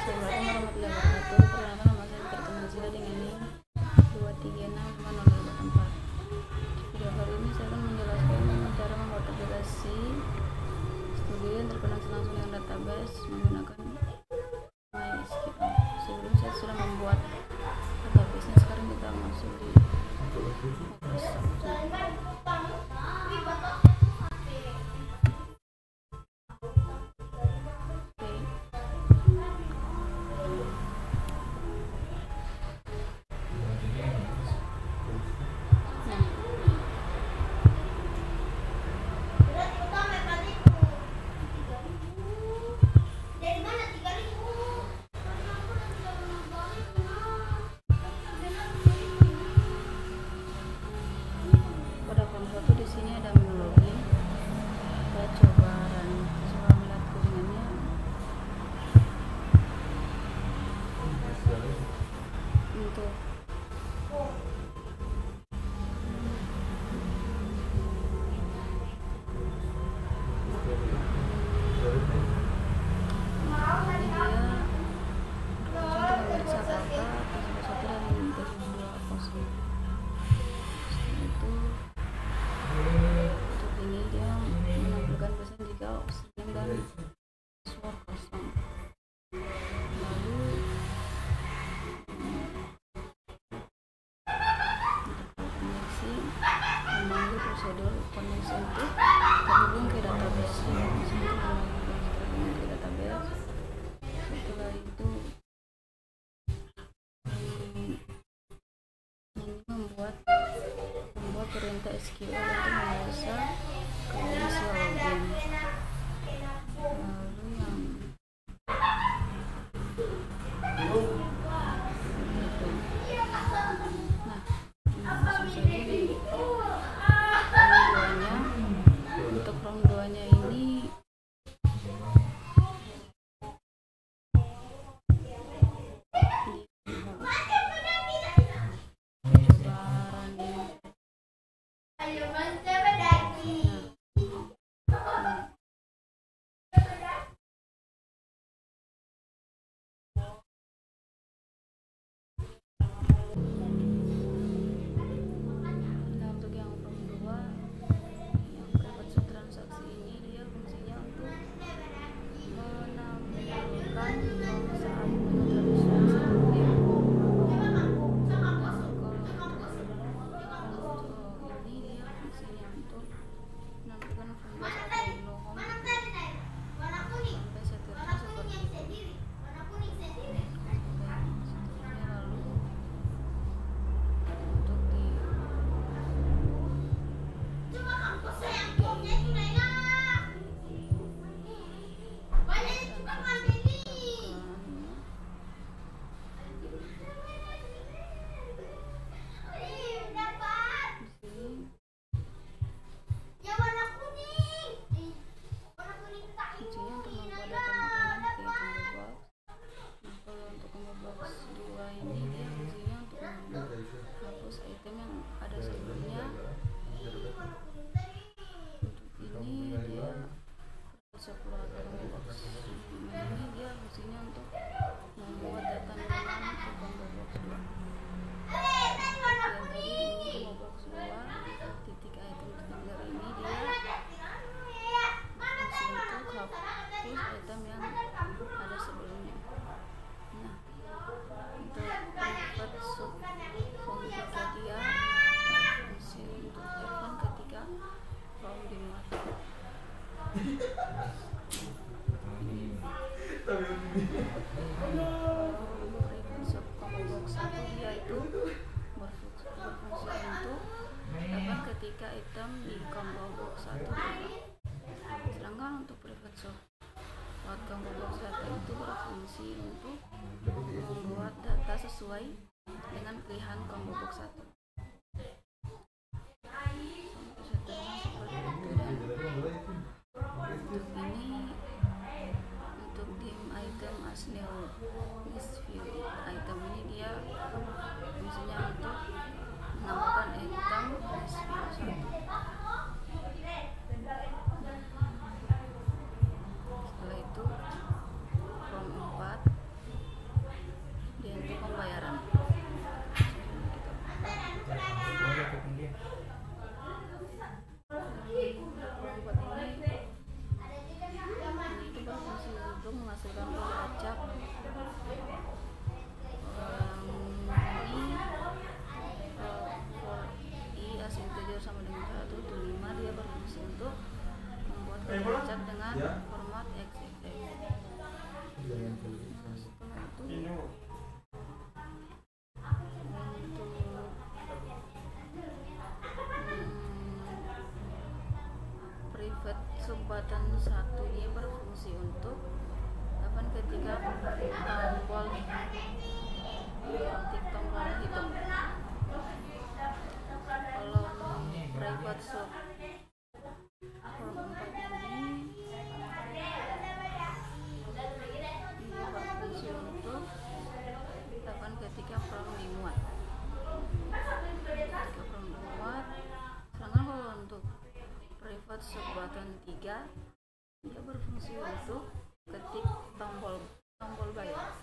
Assalamualaikum warahmatullahi wabarakatuh. Perkenalkan nama saya Tirta Nazila dengan NIM 2365084. Di video kali ini saya akan menjelaskan cara membuat aplikasi studi yang terkoneksi langsung dengan database menggunakan MySQL. Sebelum saya sudah membuat database-nya, sekarang kita masuk di Microsoft. Pada form 1 di sini ada menu login. Kita coba melihat codingannya. Untuk prosedur koneksi untuk terhubung ke database. Setelah itu ini membuat perintah SQL untuk membuka credential login. Untuk form 2-nya ini ketika item di combo box 1. Sedangkan untuk private shop combo box 1 itu berfungsi untuk membuat data sesuai dengan pilihan combo box 1. Untuk dim item as new list view, item ini dia fungsinya untuk menambahkan item list view 1. Setelah itu form 4 menghasilkan kode acak. Ini for i as integer sama dengan 1 to 5 dia berfungsi untuk membuat kode acak dengan format XXX. Nah, setelah itu private subbutton 1 dia berfungsi untuk ketika tombol hitung. Kalau private sub form 4 ini dia berfungsi untuk ketika form dimuat. Sedangkan kalau untuk private subbutton 3 dia berfungsi untuk ketik tombol bayar.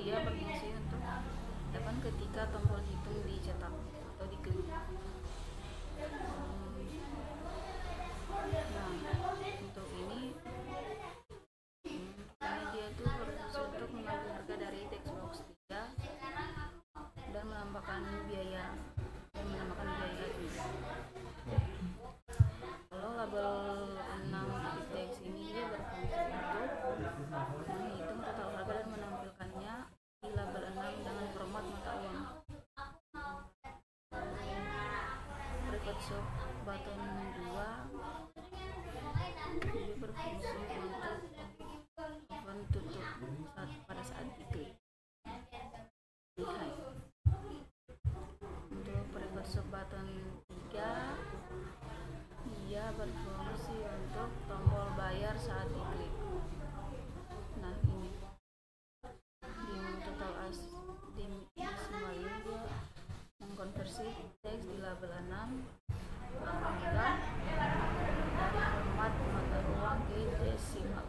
Dia berfungsi untuk ketika tombol hitung dicetak atau diklik. Nah, untuk ini dia itu berfungsi untuk mengambil harga dari textbox 3 dan menambahkan biaya juga. Kalau label 6 teks ini dia berfungsi untuk menghitung total harga dan menampilkannya di label 6 dengan format mata uang. Private subbutton 2 dia berfungsi untuk open tutup pada saat diklik. Untuk private subbutton 3 dia berfungsi untuk tombol bayar saat diklik. Nah, ini di total as decimal ini dia mengkonversi teks di label 6 dari format mata uang ke desimal.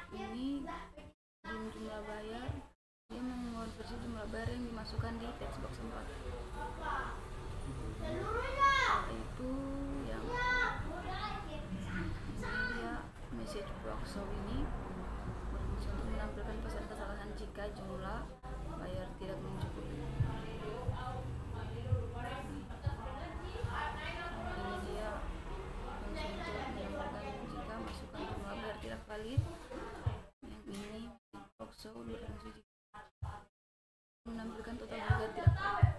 Ini jumlah bayar, dia mengonversi jumlah bayar yang dimasukkan di textbox 4. Itu yang dia message box ini berfungsi untuk menampilkan pesan kesalahan jika jumlah bayar tidak mencukupi. Ini dia fungsi untuk menyampaikan jika masukan jumlah bayar tidak valid. Yang ini box berfungsi jika menampilkan total harga tidak valid.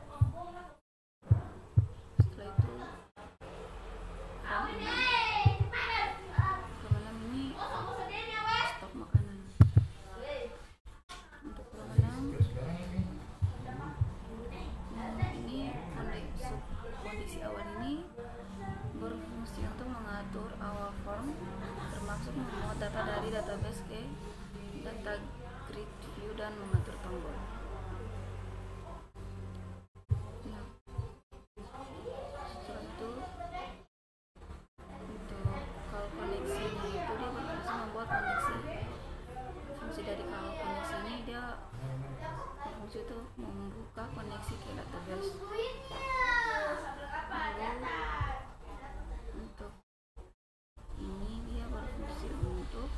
Setelah itu kolom 6 ini stok makanan. Untuk kolom 6 ini kondisi awal ini berfungsi untuk mengatur awal form, termasuk memuat data dari database ke data grid view dan mengatur tombol. Setelah itu untuk kalau koneksinya itu dia berfungsi membuat koneksi. Fungsi dari kalau koneksi ini dia berfungsi untuk membuka koneksi ke database. Untuk ini dia berfungsi untuk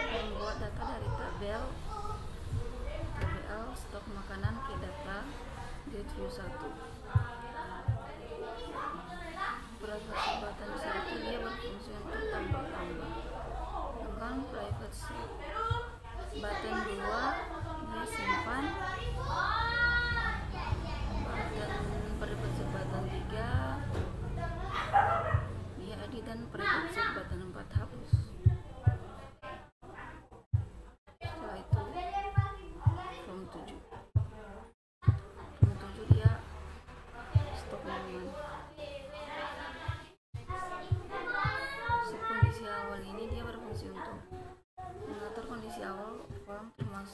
membuat data dari tabel stok makanan ke data grid view 1. Private subbutton 1 dia berfungsi untuk tambah-tambah. Dengan private subbutton 2 dia simpan. Private subbutton 3 dia edit dan private subbutton 4 hapus. Setelah itu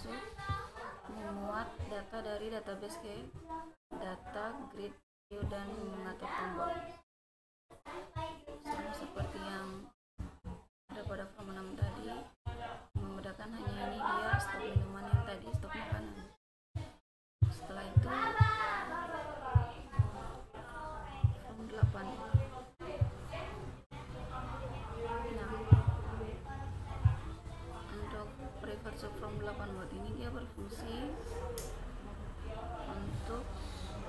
masuk memuat data dari database ke data grid view dan mengatur tombol sama seperti yang ada pada form 6 tadi. Membedakan hanya ini dia stok minuman, yang tadi stok makanan. Setelah itu form 8. Untuk from 8 mode ini dia berfungsi untuk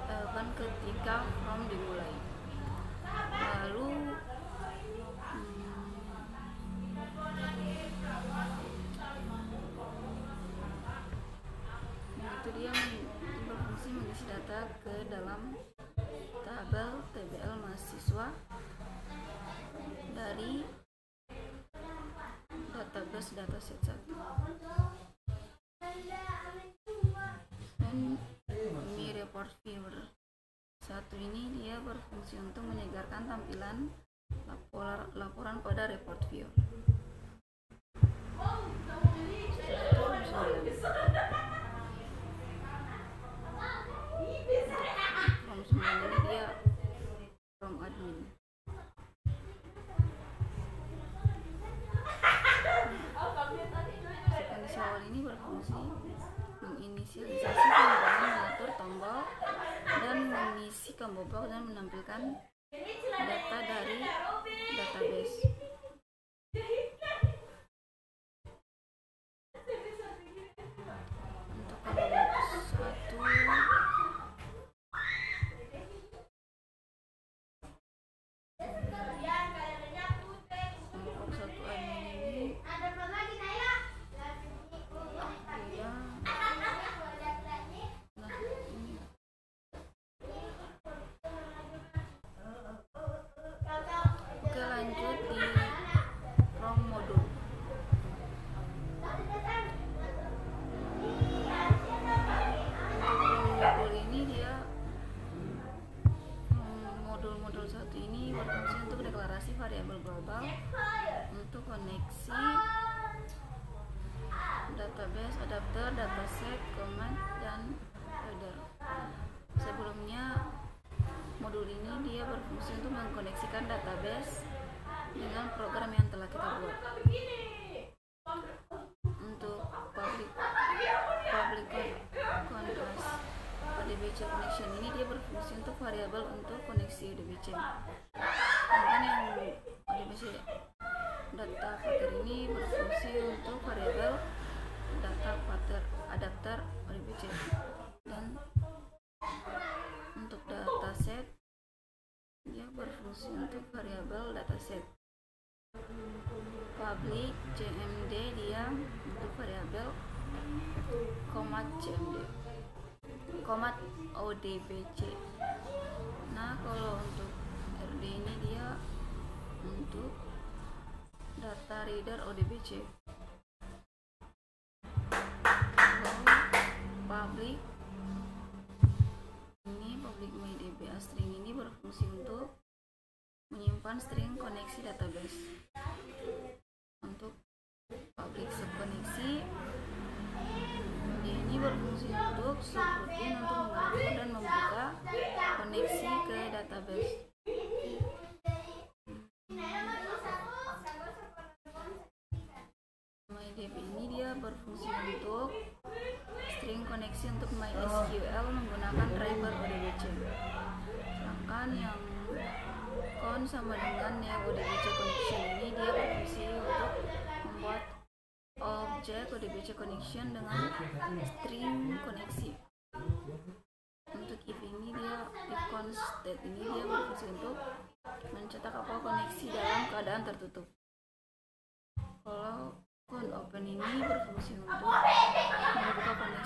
event ketika from dimulai. Lalu itu dia berfungsi mengisi data ke dalam tabel TBL mahasiswa dari database dataset 1. Dan ini report viewer 1 ini dia berfungsi untuk menyegarkan tampilan laporan pada report viewer. Form 9 ini dia from admin. Kondisi awal ini berfungsi menginisialisasi kemudian mengatur tombol dan mengisi combo box dan menampilkan data dari database. Untuk combo box 1 variabel global untuk koneksi database, adapter, dataset, command, dan header. Sebelumnya modul ini dia berfungsi untuk mengkoneksikan database dengan program yang telah kita buat. Untuk public contrast ODBC connection ini dia berfungsi untuk variabel untuk koneksi ODBC. Sedangkan yang ODBC data pattern ini berfungsi untuk variabel data pattern adapter ODBC. Dan untuk dataset dia berfungsi untuk variabel dataset. Public CMD dia untuk variabel command CMD, command ODBC. Nah, kalau untuk RD ini dia untuk data reader ODBC. Public ini public MyDBA string ini berfungsi untuk menyimpan string koneksi database. Untuk public subkoneksi ini berfungsi untuk subroutine untuk mengatur dan membuka koneksi ke database. MyDB ini dia berfungsi untuk string koneksi untuk MySQL menggunakan driver ODBC. Sedangkan yang con sama dengan yang ODBC connection ini dia berfungsi untuk membuat objek ODBC connection dengan string koneksi. Untuk if ini dia if constant ini dia berfungsi untuk mencetak apa koneksi dalam keadaan tertutup. Kalau con open ini berfungsi untuk membuka koneksi